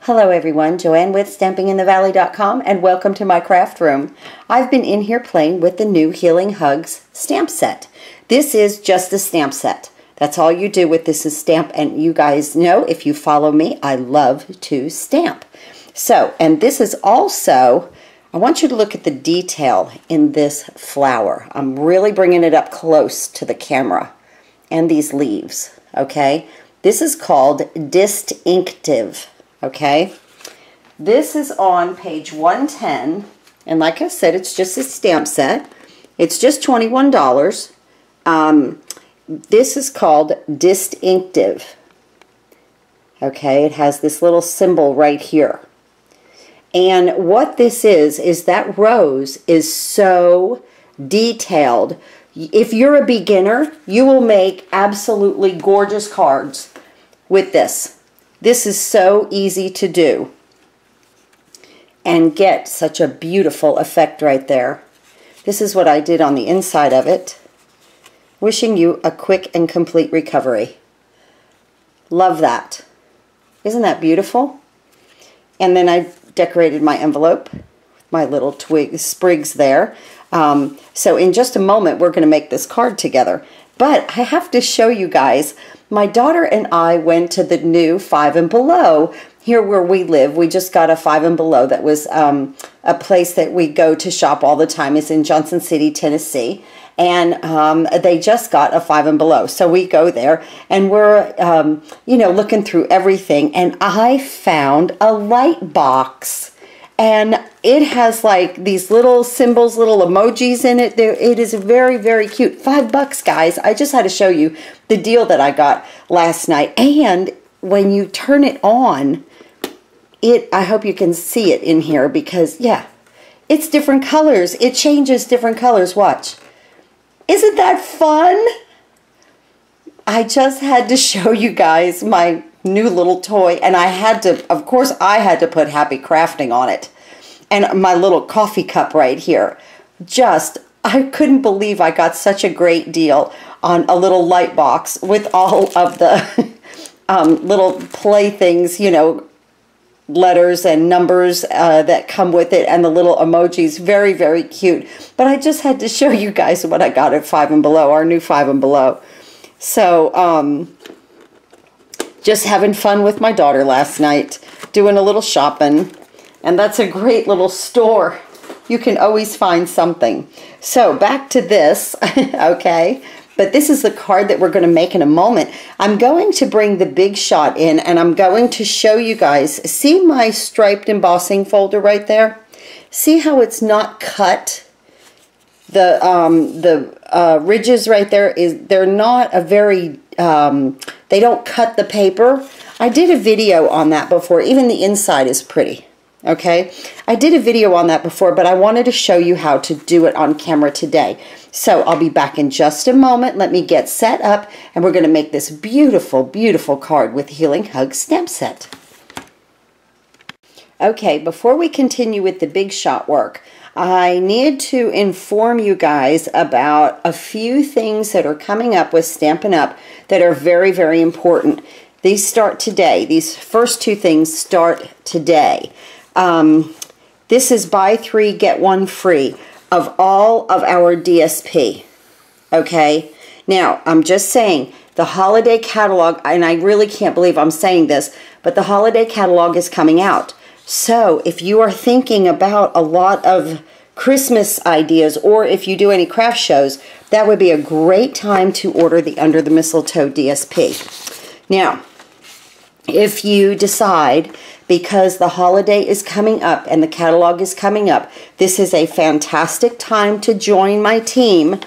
Hello everyone, Joanne with StampingInTheValley.com and welcome to my craft room. I've been in here playing with the new Healing Hugs stamp set. This is just a stamp set. That's all you do with this is stamp, and you guys know if you follow me, I love to stamp. So, and this is also, I want you to look at the detail in this flower. I'm really bringing it up close to the camera and these leaves, okay? This is called Distinctive. Okay, this is on page 110, and like I said, it's just a stamp set. It's just $21. This is called Distinctive. Okay, it has this little symbol right here. And what this is that rose is so detailed. If you're a beginner, you will make absolutely gorgeous cards with this. This is so easy to do and get such a beautiful effect right there. This is what I did on the inside of it. Wishing you a quick and complete recovery. Love that. Isn't that beautiful? And then I decorated my envelope with my little sprigs there. So in just a moment, we're going to make this card together. But I have to show you guys, my daughter and I went to the new Five and Below here where we live. We just got a Five and Below that was a place that we go to shop all the time. It's in Johnson City, Tennessee. And they just got a Five and Below. So we go there and we're, you know, looking through everything. And I found a light box. And it has like these little symbols, little emojis in it. It is very, very cute. $5, guys. I just had to show you the deal that I got last night. And when you turn it on, I hope you can see it in here because, yeah, it's different colors. It changes different colors. Watch. Isn't that fun? I just had to show you guys my new little toy, and I had to, of course, I had to put Happy Crafting on it. And my little coffee cup right here. Just, I couldn't believe I got such a great deal on a little light box with all of the little playthings, you know, letters and numbers that come with it, and the little emojis. Very, very cute. But I just had to show you guys what I got at Five and Below, our new Five and Below. So, just having fun with my daughter last night, doing a little shopping. And that's a great little store. You can always find something. So back to this, okay? But this is the card that we're going to make in a moment. I'm going to bring the Big Shot in, and I'm going to show you guys. See my striped embossing folder right there? See how it's not cut? The ridges right there, they're not a very, they don't cut the paper. I did a video on that before. Even the inside is pretty. Okay, I did a video on that before, but I wanted to show you how to do it on camera today. So I'll be back in just a moment. Let me get set up, and we're going to make this beautiful, beautiful card with Healing Hug stamp set. Okay, before we continue with the Big Shot work, I need to inform you guys about a few things that are coming up with Stampin' Up! That are very, very important. These start today. These first two things start today. This is buy 3, get 1 free of all of our DSP. Okay? Now, I'm just saying, the holiday catalog, and I really can't believe I'm saying this, but the holiday catalog is coming out. So, if you are thinking about a lot of Christmas ideas, or if you do any craft shows, that would be a great time to order the Under the Mistletoe DSP. Now, if you decide, because the holiday is coming up and the catalog is coming up, this is a fantastic time to join my team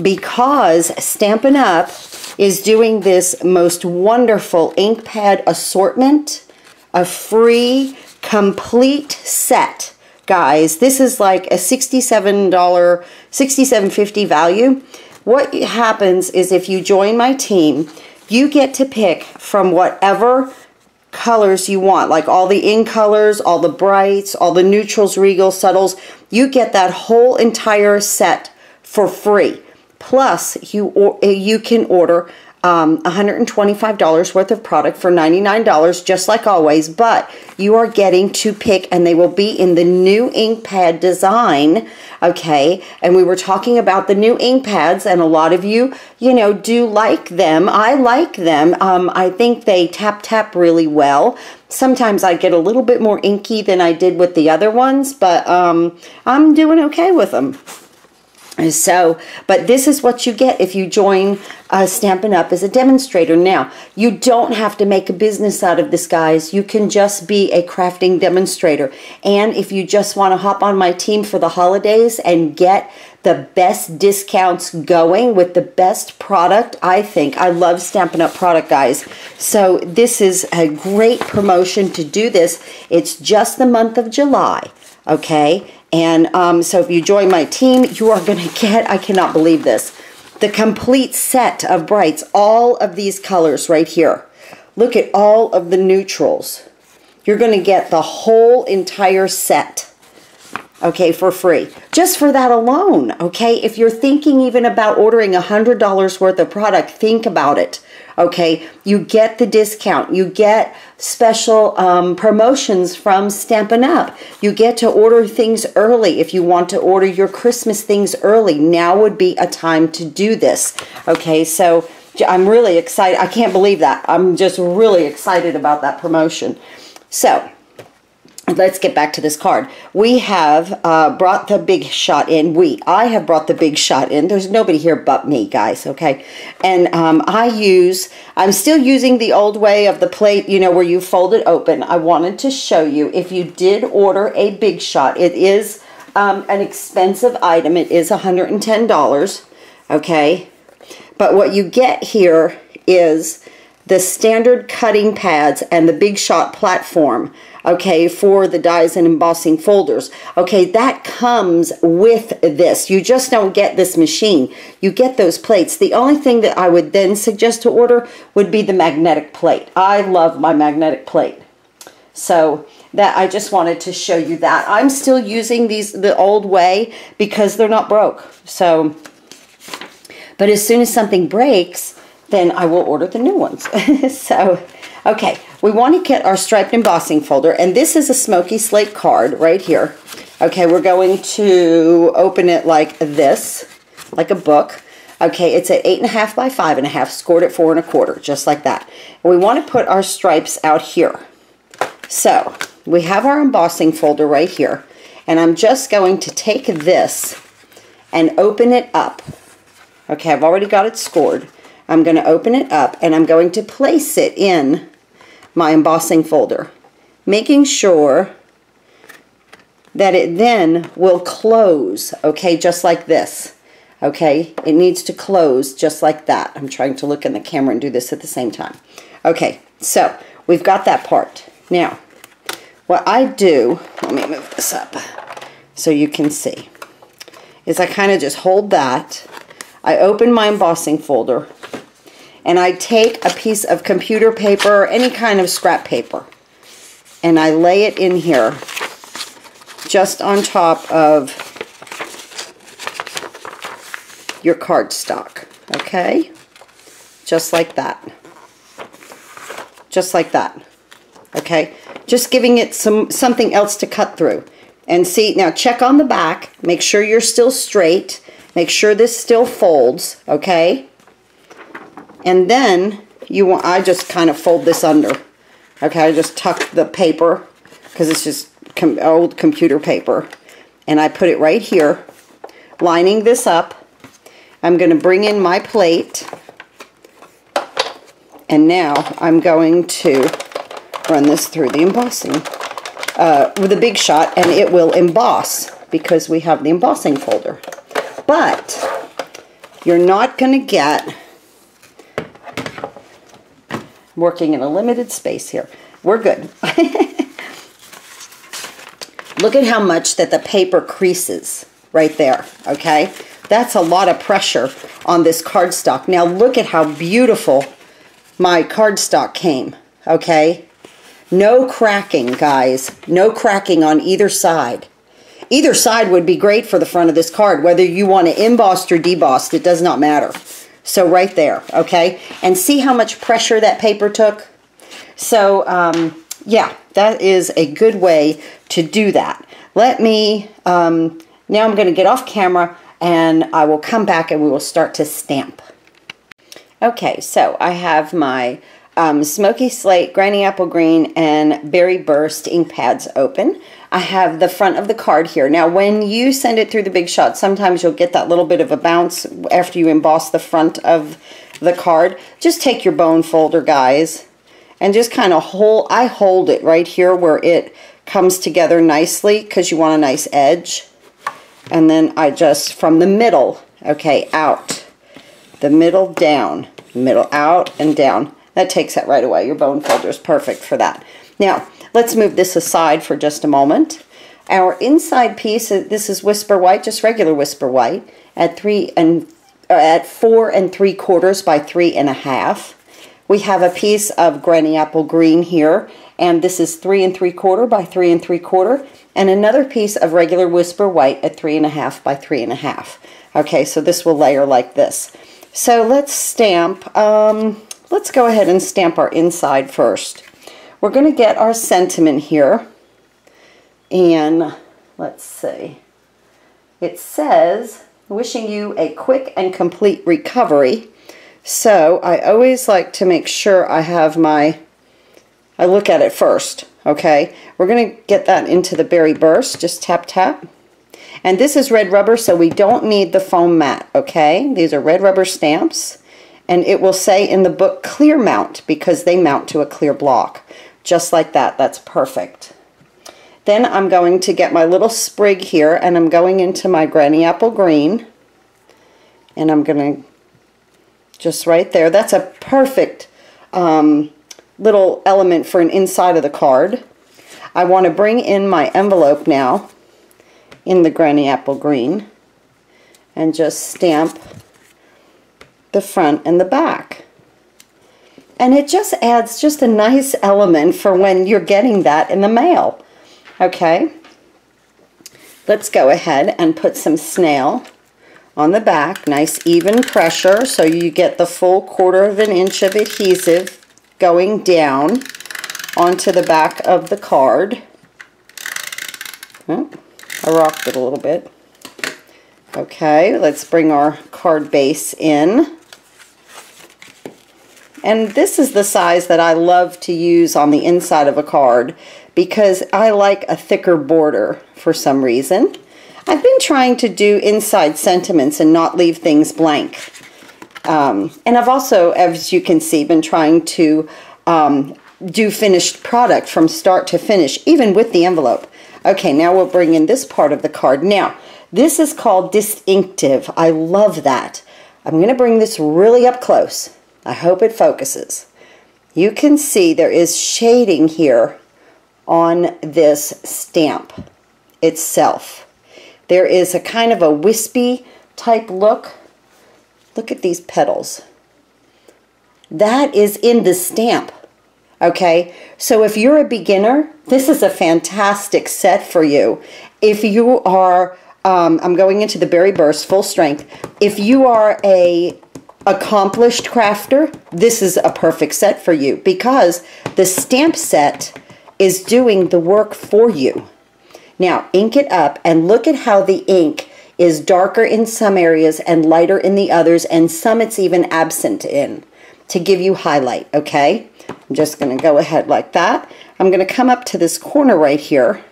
because Stampin' Up! Is doing this most wonderful ink pad assortment, a free complete set. Guys, this is like a $67.50 value. What happens is if you join my team, you get to pick from whatever colors you want, like all the in colors, all the brights, all the neutrals, regals, subtles. You get that whole entire set for free. Plus, you can order $125 worth of product for $99, just like always, but you are getting to pick, and they will be in the new ink pad design, okay? And we were talking about the new ink pads, and a lot of you, you know, do like them. I like them. I think they tap really well. Sometimes I get a little bit more inky than I did with the other ones, but I'm doing okay with them. So, but this is what you get if you join Stampin' Up! As a demonstrator. Now, you don't have to make a business out of this, guys. You can just be a crafting demonstrator. And if you just want to hop on my team for the holidays and get the best discounts going with the best product, I think. I love Stampin' Up! Product, guys. So this is a great promotion to do this. It's just the month of July, okay? And so if you join my team, you are going to get, I cannot believe this, the complete set of brights, all of these colors right here. Look at all of the neutrals. You're going to get the whole entire set, okay, for free. Just for that alone, okay? If you're thinking even about ordering $100 worth of product, think about it. Okay, you get the discount, you get special promotions from Stampin' Up. You get to order things early. If you want to order your Christmas things early, now would be a time to do this. Okay, so I'm really excited. I can't believe that. I'm just really excited about that promotion. So let's get back to this card. We have brought the Big Shot in. I have brought the Big Shot in. There's nobody here but me, guys, okay? And I'm still using the old way of the plate, you know, where you fold it open. I wanted to show you, if you did order a Big Shot, it is an expensive item. It is $110, okay? But what you get here is the standard cutting pads and the Big Shot platform, okay, for the dies and embossing folders. Okay, that comes with this. You just don't get this machine. You get those plates. The only thing that I would then suggest to order would be the magnetic plate. I love my magnetic plate. So that, I just wanted to show you that. I'm still using these the old way because they're not broke. So, but as soon as something breaks, then I will order the new ones. So, okay, we want to get our striped embossing folder, and this is a smoky slate card right here. Okay, we're going to open it like this, like a book. Okay, it's at 8.5 by 5.5, scored at 4 1/4, just like that. And we want to put our stripes out here. So, we have our embossing folder right here, and I'm just going to take this and open it up. Okay, I've already got it scored. I'm going to open it up, and I'm going to place it in my embossing folder, making sure that it then will close, okay, just like this. Okay, it needs to close just like that. I'm trying to look in the camera and do this at the same time. Okay, so we've got that part. Now, what I do, let me move this up so you can see, is I kind of just hold that. I open my embossing folder, and I take a piece of computer paper, any kind of scrap paper, and I lay it in here just on top of your cardstock, okay? Just like that. Just like that, okay? Just giving it something else to cut through. And see, now check on the back, make sure you're still straight, make sure this still folds, okay? And then I just kind of fold this under. Okay, I just tuck the paper because it's just old computer paper. And I put it right here, lining this up. I'm going to bring in my plate. And now I'm going to run this through the embossing with a Big Shot, and it will emboss because we have the embossing folder. But you're not going to get, working in a limited space here. We're good. Look at how much that the paper creases right there, okay? That's a lot of pressure on this cardstock. Now look at how beautiful my cardstock came, okay? No cracking, guys. No cracking on either side. Either side would be great for the front of this card. Whether you want it embossed or debossed, it does not matter. So right there, okay? And see how much pressure that paper took? So, yeah, that is a good way to do that. Let me, now I'm going to get off camera and I will come back and we will start to stamp. Okay, so I have my Smoky Slate, Granny Apple Green, and Berry Burst ink pads open. I have the front of the card here. Now, when you send it through the Big Shot, sometimes you'll get that little bit of a bounce after you emboss the front of the card. Just take your bone folder, guys, and just kind of hold, I hold it right here where it comes together nicely because you want a nice edge. And then I just, from the middle, okay, out, the middle down, middle out and down. That takes that right away. Your bone folder is perfect for that. Now, let's move this aside for just a moment. Our inside piece, this is Whisper White, just regular Whisper White, at 4 3/4 by 3 1/2. We have a piece of Granny Apple Green here, and this is 3 3/4 by 3 3/4, and another piece of regular Whisper White at 3 1/2 by 3 1/2. Okay, so this will layer like this. So let's stamp. Let's go ahead and stamp our inside first. We're going to get our sentiment here, and let's see. It says, wishing you a quick and complete recovery. So I always like to make sure I have I look at it first, okay? We're going to get that into the Berry Burst, just tap, tap. And this is red rubber, so we don't need the foam mat, okay? These are red rubber stamps. And it will say in the book clear mount because they mount to a clear block. Just like that. That's perfect. Then I'm going to get my little sprig here and I'm going into my Granny Apple Green. And I'm going to just right there. That's a perfect little element for an inside of the card. I want to bring in my envelope now in the Granny Apple Green and just stamp the front and the back. And it just adds just a nice element for when you're getting that in the mail. Okay, let's go ahead and put some snail on the back. Nice even pressure so you get the full 1/4 inch of adhesive going down onto the back of the card. Oh, I rocked it a little bit. Okay, let's bring our card base in. And this is the size that I love to use on the inside of a card because I like a thicker border for some reason. I've been trying to do inside sentiments and not leave things blank. And I've also, as you can see, been trying to do finished product from start to finish, even with the envelope. Okay, now we'll bring in this part of the card. Now, this is called distinctive. I love that. I'm going to bring this really up close. I hope it focuses. You can see there is shading here on this stamp itself. There is a kind of a wispy type look. Look at these petals. That is in the stamp. Okay, so if you're a beginner, this is a fantastic set for you. If you are, I'm going into the Berry Burst full strength. If you are a accomplished crafter, this is a perfect set for you because the stamp set is doing the work for you. Now ink it up and look at how the ink is darker in some areas and lighter in the others, and some it's even absent in to give you highlight. Okay, I'm just going to go ahead like that. I'm going to come up to this corner right here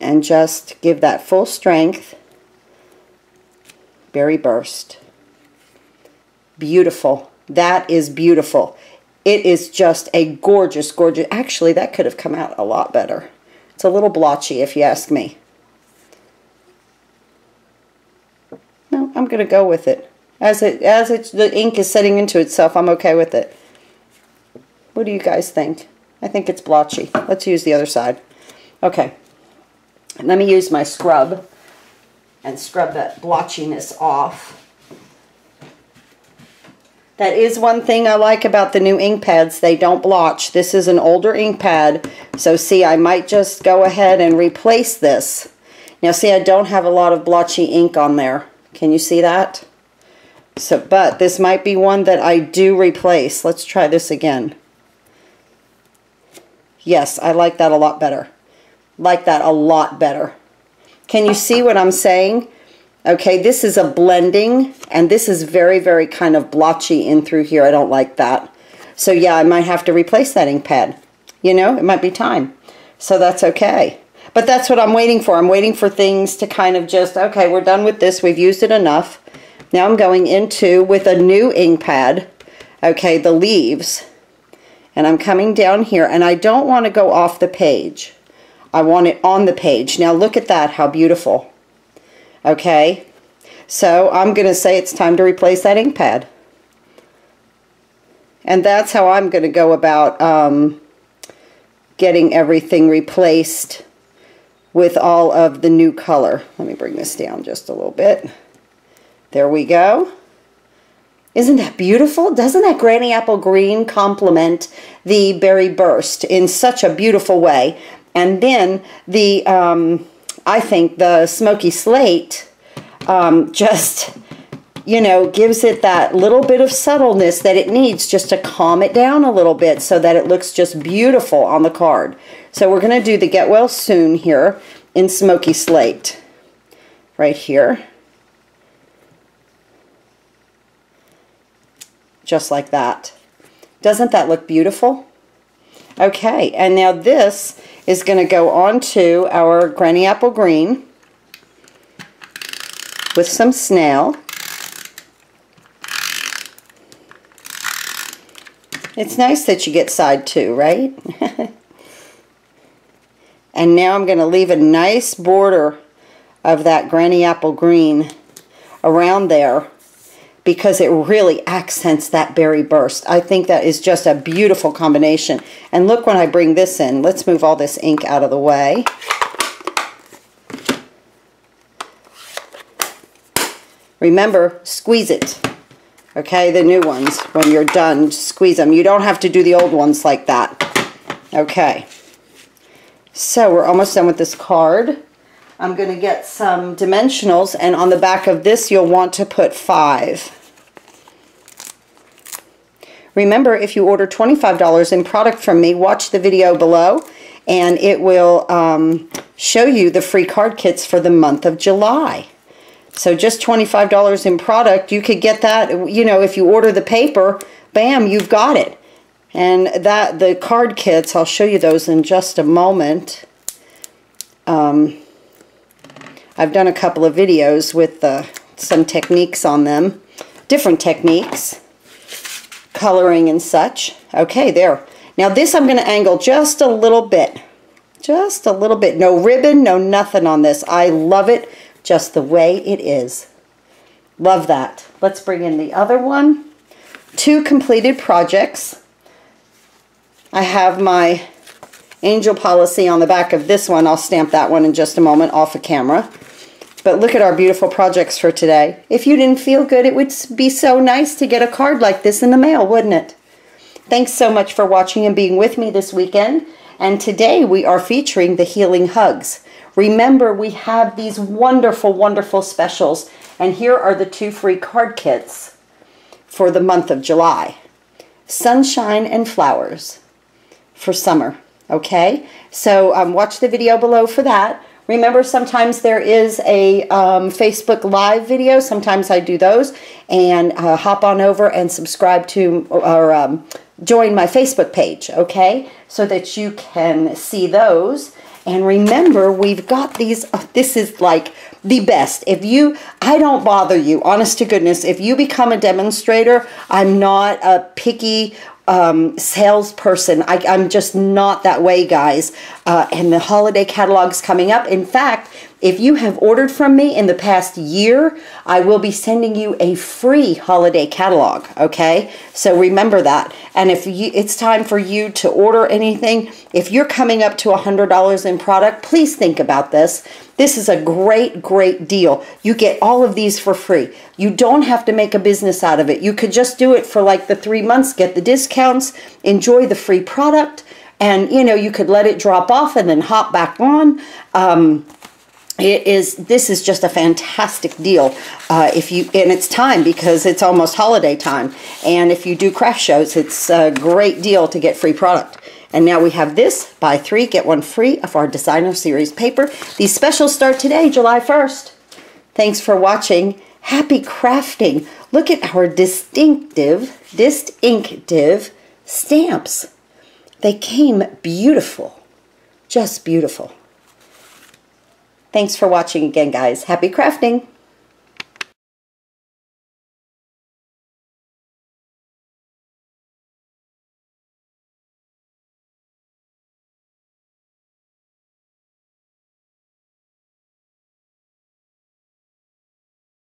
and just give that full strength Berry Burst. Beautiful. That is beautiful. It is just a gorgeous, gorgeous. Actually, that could have come out a lot better. It's a little blotchy if you ask me. No, I'm going to go with it. As the ink is setting into itself, I'm okay with it. What do you guys think? I think it's blotchy. Let's use the other side. Okay. Let me use my scrub and scrub that blotchiness off. That is one thing I like about the new ink pads. They don't blotch. This is an older ink pad. So see, I might just go ahead and replace this. Now see, I don't have a lot of blotchy ink on there. Can you see that? So, but this might be one that I do replace. Let's try this again. Yes, I like that a lot better. Like that a lot better. Can you see what I'm saying? Okay, this is a blending, and this is very, very kind of blotchy in through here. I don't like that. So yeah, I might have to replace that ink pad. You know, it might be time. So that's okay. But that's what I'm waiting for. I'm waiting for things to kind of just, okay, we're done with this. We've used it enough. Now I'm going into, with a new ink pad, okay, the leaves. And I'm coming down here, and I don't want to go off the page. I want it on the page. Now look at that, how beautiful. Okay, so I'm going to say it's time to replace that ink pad. And that's how I'm going to go about getting everything replaced with all of the new color. Let me bring this down just a little bit. There we go. Isn't that beautiful? Doesn't that Granny Apple Green complement the Berry Burst in such a beautiful way? And then the, I think the Smoky Slate just, you know, gives it that little bit of subtleness that it needs just to calm it down a little bit so that it looks just beautiful on the card. So we're going to do the Get Well Soon here in Smoky Slate right here. Just like that. Doesn't that look beautiful? Okay, and now this is going to go on to our Granny Apple Green with some snail. It's nice that you get side two, right? And now I'm going to leave a nice border of that Granny Apple Green around there because it really accents that Berry Burst. I think that is just a beautiful combination. And look when I bring this in. Let's move all this ink out of the way. Remember, squeeze it. Okay, the new ones, when you're done, squeeze them. You don't have to do the old ones like that. Okay. So we're almost done with this card. I'm going to get some dimensionals, and on the back of this you'll want to put 5. Remember, if you order $25 in product from me, watch the video below, and it will show you the free card kits for the month of July. So just $25 in product, you could get that, you know, if you order the paper, bam, you've got it. And that the card kits, I'll show you those in just a moment. I've done a couple of videos with some techniques on them, different techniques, coloring and such. Okay, there. Now this I'm going to angle just a little bit. Just a little bit. No ribbon, no nothing on this. I love it just the way it is. Love that. Let's bring in the other one. 2 completed projects. I have my angel policy on the back of this one. I'll stamp that one in just a moment off of camera. But look at our beautiful projects for today. If you didn't feel good, it would be so nice to get a card like this in the mail, wouldn't it? Thanks so much for watching and being with me this weekend. And today we are featuring the Healing Hugs. Remember, we have these wonderful, wonderful specials. And here are the 2 free card kits for the month of July. Sunshine and Flowers for summer. Okay? So watch the video below for that. Remember, sometimes there is a Facebook Live video. Sometimes I do those. And hop on over and subscribe to or join my Facebook page, okay? So that you can see those. And remember, we've got these, this is like the best. If you, I don't bother you, honest to goodness, if you become a demonstrator, I'm not a picky salesperson. I'm just not that way, guys. And the holiday catalog's coming up. In fact, if you have ordered from me in the past year, I will be sending you a free holiday catalog, okay? So remember that. And if it's time for you to order anything, if you're coming up to $100 in product, please think about this. This is a great, great deal. You get all of these for free. You don't have to make a business out of it. You could just do it for like the 3 months, get the discounts, enjoy the free product, and you know, you could let it drop off and then hop back on. this is just a fantastic deal and it's time because it's almost holiday time, and if you do craft shows, it's a great deal to get free product. And now we have this, buy 3 get 1 free of our designer series paper. These specials start today, July 1st. Thanks for watching. Happy crafting. Look at our distinctive stamps. They came beautiful, just beautiful. Thanks for watching again, guys. Happy crafting!